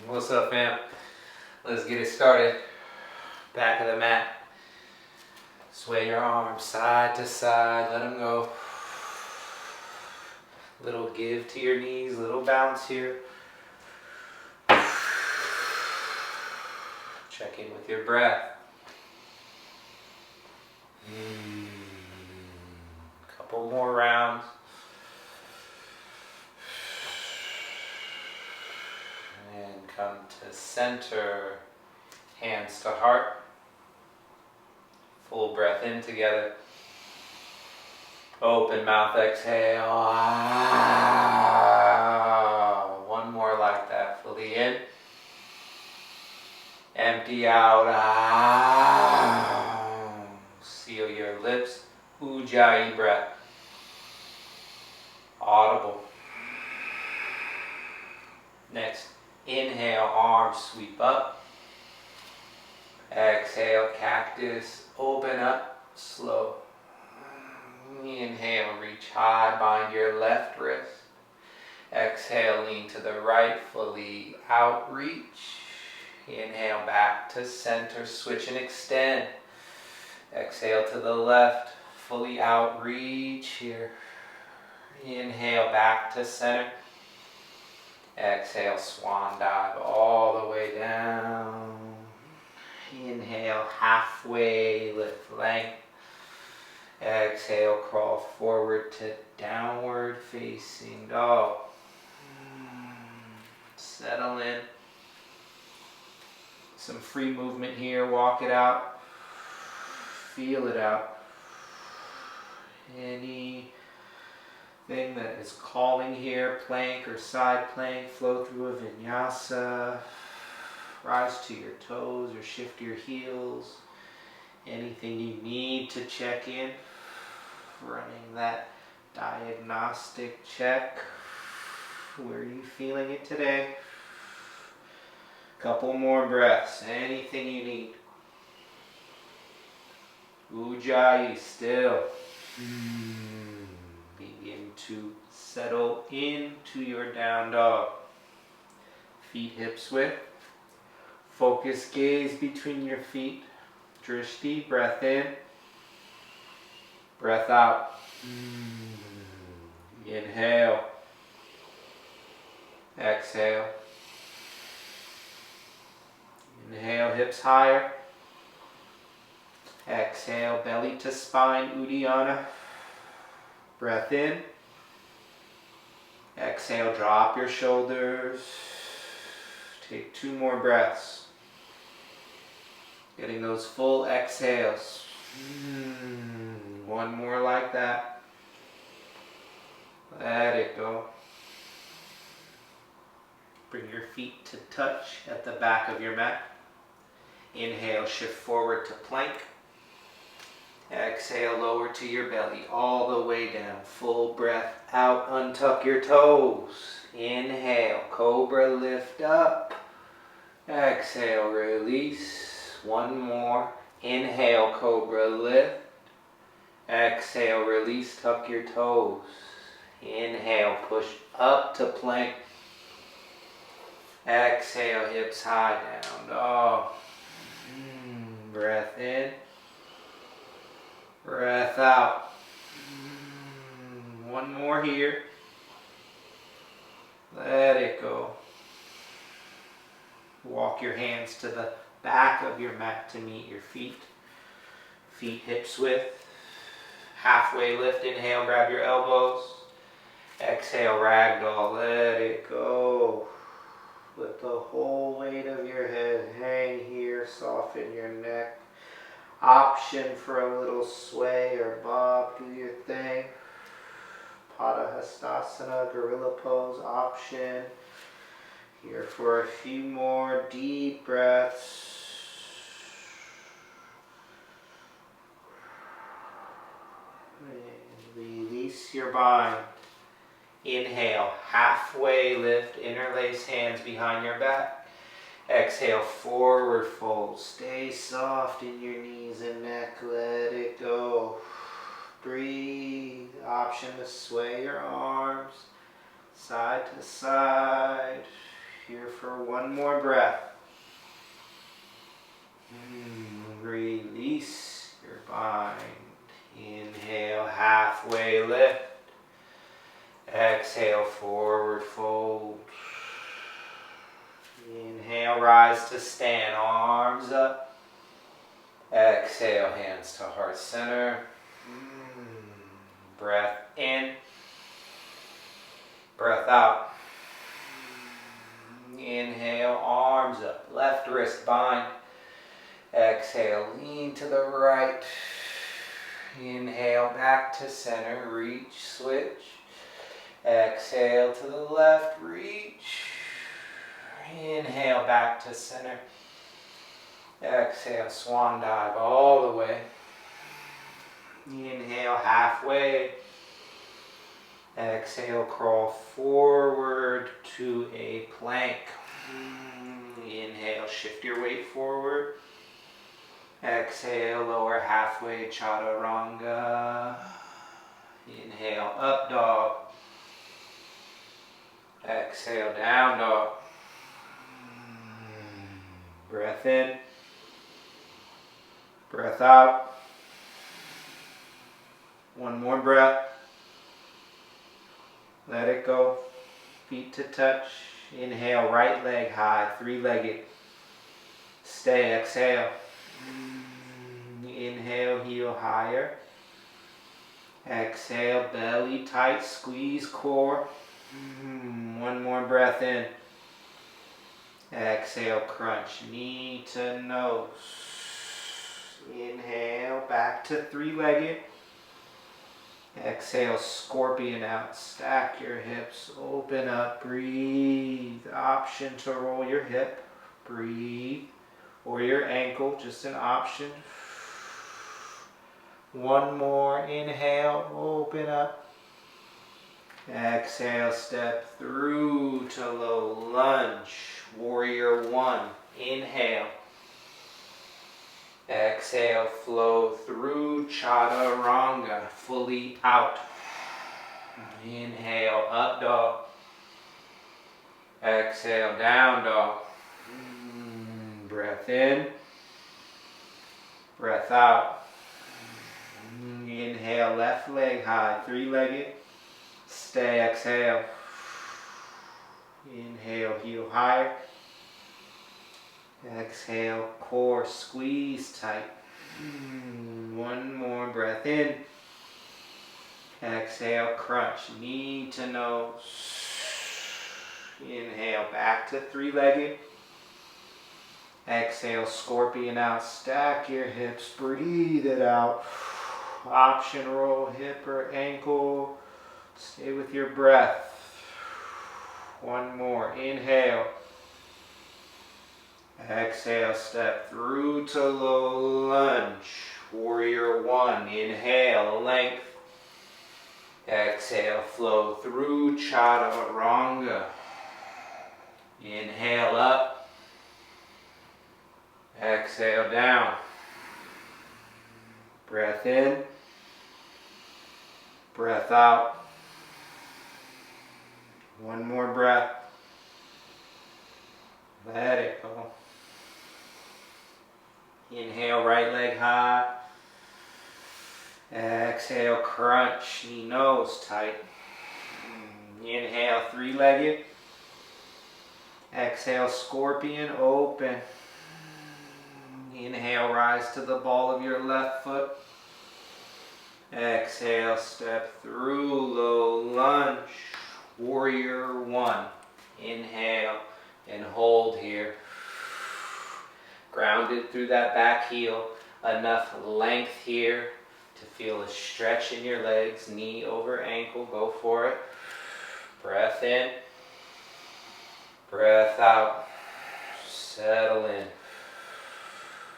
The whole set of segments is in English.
What's up, fam? Let's get it started. Back of the mat. Sway your arms side to side. Let them go. Little give to your knees. Little bounce here. Check in with your breath. Couple more rounds. And come to center. Hands to heart. Full breath in together. Open mouth, exhale. One more like that. Fully in. Empty out. Seal your lips. Ujjayi breath. Audible. Next, inhale, arms sweep up. Exhale, cactus, open up, slow. Inhale, reach high, bind your left wrist. Exhale, lean to the right, fully outreach. Inhale, back to center, switch and extend. Exhale to the left, fully outreach here. Inhale, back to center. Exhale, swan dive all the way down. Inhale, halfway lift length. Exhale, crawl forward to downward facing dog. Settle in. Some free movement here, walk it out. Feel it out. Anything that is calling here, plank or side plank, flow through a vinyasa. Rise to your toes or shift your heels. Anything you need to check in. Running that diagnostic check. Where are you feeling it today? Couple more breaths. Anything you need. Ujjayi still. Begin to settle into your down dog. Feet hips width. Focus gaze between your feet. Drishti, breath in. Breath out. Inhale. Exhale. Inhale, hips higher. Exhale, belly to spine, Uddiyana. Breath in. Exhale, drop your shoulders. Take 2 more breaths. Getting those full exhales. 1 more like that. Let it go. Bring your feet to touch at the back of your mat. Inhale, shift forward to plank. Exhale, lower to your belly, all the way down. Full breath out, untuck your toes. Inhale, cobra, lift up. Exhale, release. 1 more. Inhale, cobra, lift. Exhale, release, tuck your toes. Inhale, push up to plank. Exhale, hips high, down dog. Breath in. Breath out. 1 more here. Let it go. Walk your hands to the back of your mat to meet your feet. Feet hips width. Halfway lift. Inhale, grab your elbows. Exhale, ragdoll. Let it go. Let the whole weight of your head hang here. Soften your neck. Option for a little sway or bob. Do your thing. Padahastasana, gorilla pose option. Here for a few more deep breaths. And release your bind. Inhale, halfway lift, interlace hands behind your back. Exhale, forward fold. Stay soft in your knees and neck. Let it go. Breathe. Option to sway your arms side to side. Here for one more breath. Release your bind. Inhale, halfway lift. Exhale, forward fold. Inhale, rise to stand, arms up. Exhale, hands to heart center. Breath in. Breath out. Inhale, arms up. Left wrist bind. Exhale, lean to the right. Inhale, back to center. Reach, switch. Exhale to the left, reach. Inhale, back to center. Exhale, swan dive all the way. Inhale, halfway. Exhale, crawl forward to a plank. Inhale, shift your weight forward. Exhale, lower halfway, chaturanga. Inhale, up dog. Exhale, down dog. Breath in. Breath out. One more breath. Let it go. Feet to touch. Inhale, right leg high, three-legged. Stay, exhale. Inhale, heel higher. Exhale, belly tight, squeeze core. One more breath in. Exhale, crunch, knee to nose. Inhale, back to three-legged. Exhale, scorpion out. Stack your hips, open up, breathe. Option to roll your hip, breathe. Or your ankle, just an option. One more, inhale, open up. Exhale, step through to low lunge. Warrior one, inhale. Exhale, flow through chaturanga, fully out. Inhale, up dog. Exhale, down dog. Breath in. Breath out. Inhale, left leg high, three-legged. Stay, exhale. Inhale, heel higher. Exhale, core squeeze tight. One more breath in. Exhale, crunch, knee to nose. Inhale, back to three-legged. Exhale, scorpion out. Stack your hips, breathe it out. Option roll, hip or ankle. Stay with your breath. One more, inhale. Exhale, step through to low lunge. Warrior one, inhale, length. Exhale, flow through chaturanga. Inhale up. Exhale down. Breath in. Breath out. One more breath. Let it go. Inhale, right leg high. Exhale, crunch, knee nose tight. Inhale, three-legged. Exhale, scorpion, open. Inhale, rise to the ball of your left foot. Exhale, step through low lunge. Warrior one. Inhale and hold here. Grounded through that back heel. Enough length here to feel a stretch in your legs. Knee over ankle. Go for it. Breath in. Breath out. Settle in.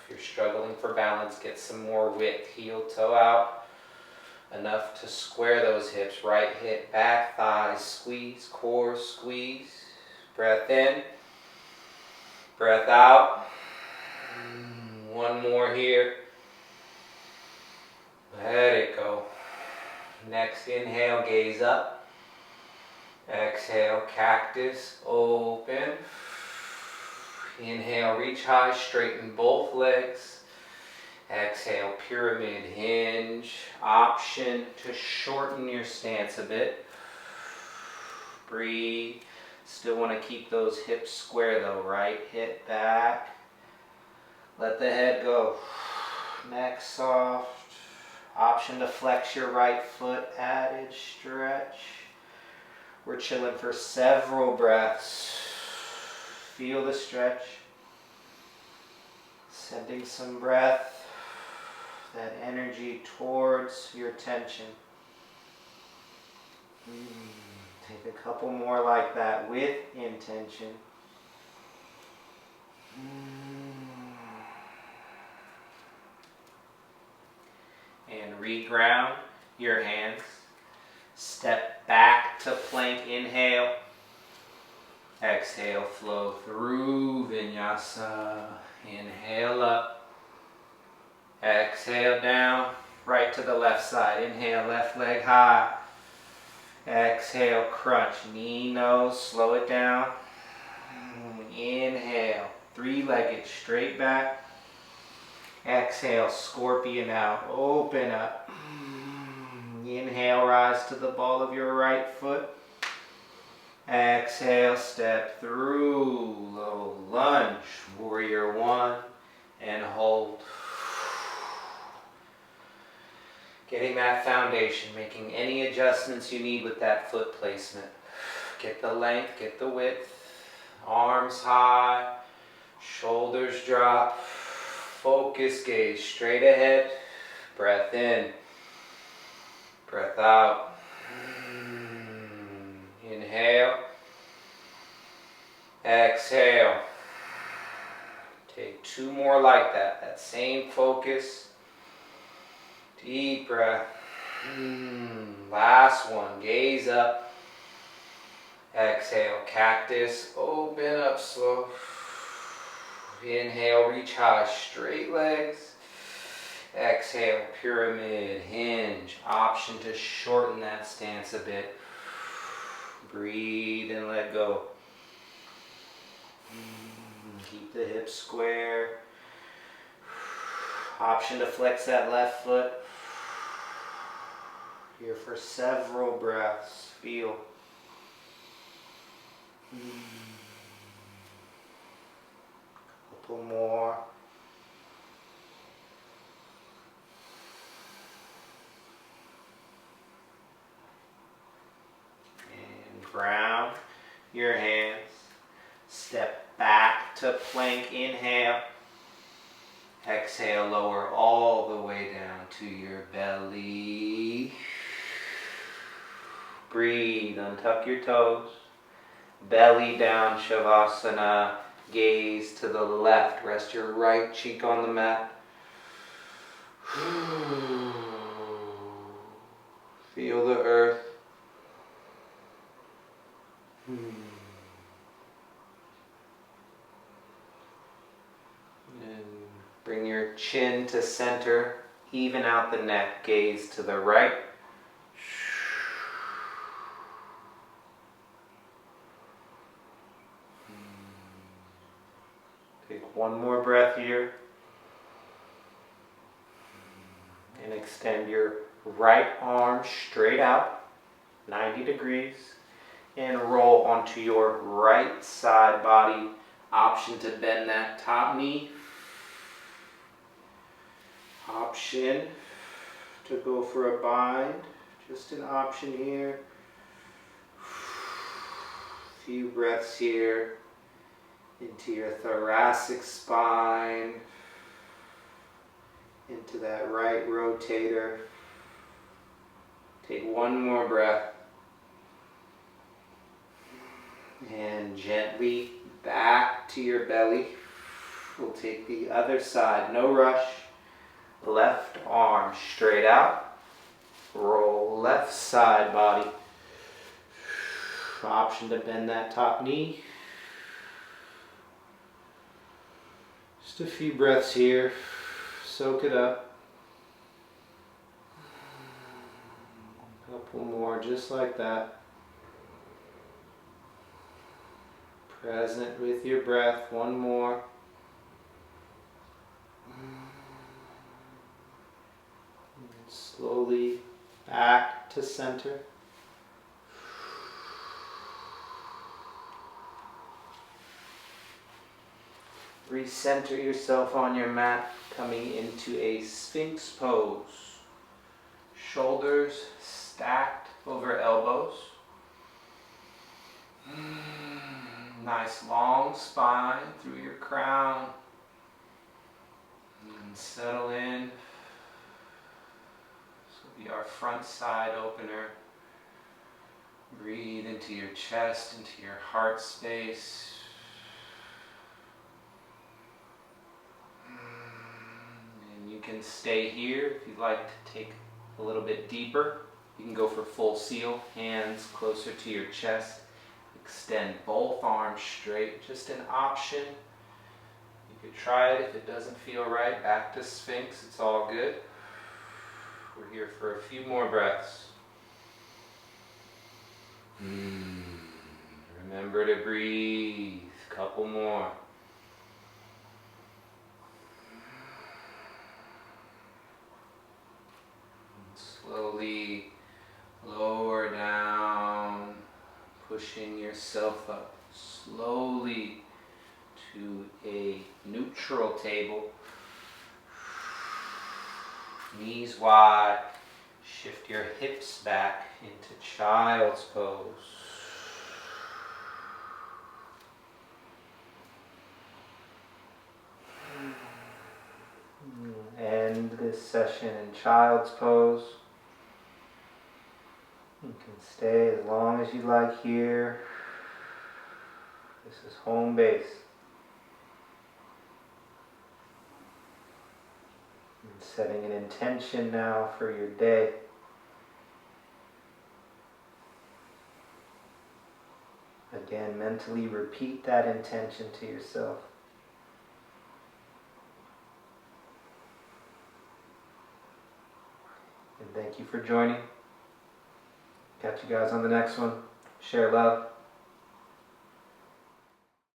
If you're struggling for balance, get some more width. Heel toe out. Enough to square those hips. Right hip, back, thighs, squeeze, core, squeeze. Breath in. Breath out. One more here. Let it go. Next inhale, gaze up. Exhale, cactus, open. Inhale, reach high, straighten both legs. Exhale, pyramid hinge. Option to shorten your stance a bit. Breathe. Still want to keep those hips square though. Right hip back. Let the head go. Neck soft. Option to flex your right foot. Added stretch. We're chilling for several breaths. Feel the stretch. Sending some breath, that energy towards your tension. Take a couple more like that with intention. And reground your hands. Step back to plank, inhale. Exhale, flow through vinyasa. Inhale up. Exhale down. Right to the left side. Inhale, left leg high. Exhale, crunch. Knee, nose, slow it down. Inhale, three-legged, straight back. Exhale, scorpion out. Open up. Inhale, rise to the ball of your right foot. Exhale, step through, low lunge, warrior one, and hold. Getting that foundation, making any adjustments you need with that foot placement. Get the length, get the width, arms high, shoulders drop, focus, gaze straight ahead, breath in, breath out. Inhale, exhale. Take two more like that. That same focus. Deep breath. Last one. Gaze up. Exhale, cactus. Open up slow. Inhale, reach high, straight legs. Exhale, pyramid hinge. Option to shorten that stance a bit. Breathe and let go. Keep the hips square. Option to flex that left foot. Here for several breaths. Feel. Couple more. Ground your hands. Step back to plank. Inhale. Exhale, lower all the way down to your belly. Breathe, untuck your toes. Belly down, Shavasana. Gaze to the left. Rest your right cheek on the mat. Feel the earth. And bring your chin to center, even out the neck, gaze to the right. Take one more breath here. And extend your right arm straight out, 90 degrees. And roll onto your right side body. Option to bend that top knee. Option to go for a bind. Just an option here. Few breaths here into your thoracic spine. Into that right rotator. Take one more breath. And gently back to your belly. We'll take the other side, no rush. Left arm straight out. Roll left side body. Option to bend that top knee. Just a few breaths here. Soak it up. A couple more just like that. Present with your breath. One more. And slowly back to center. Recenter yourself on your mat, coming into a Sphinx pose. Shoulders stacked over elbows. Nice long spine through your crown. And settle in. This will be our front side opener. Breathe into your chest, into your heart space. And you can stay here if you'd like to take a little bit deeper. You can go for full seal, hands closer to your chest. Extend both arms straight, just an option. You could try it if it doesn't feel right. Back to Sphinx, it's all good. We're here for a few more breaths. Remember to breathe, couple more. And slowly lower down, pushing yourself up slowly to a neutral table. Knees wide. Shift your hips back into child's pose. End this session in child's pose. You can stay as long as you like here. This is home base. And setting an intention now for your day. Again, mentally repeat that intention to yourself. And thank you for joining. Catch you guys on the next one. Share love.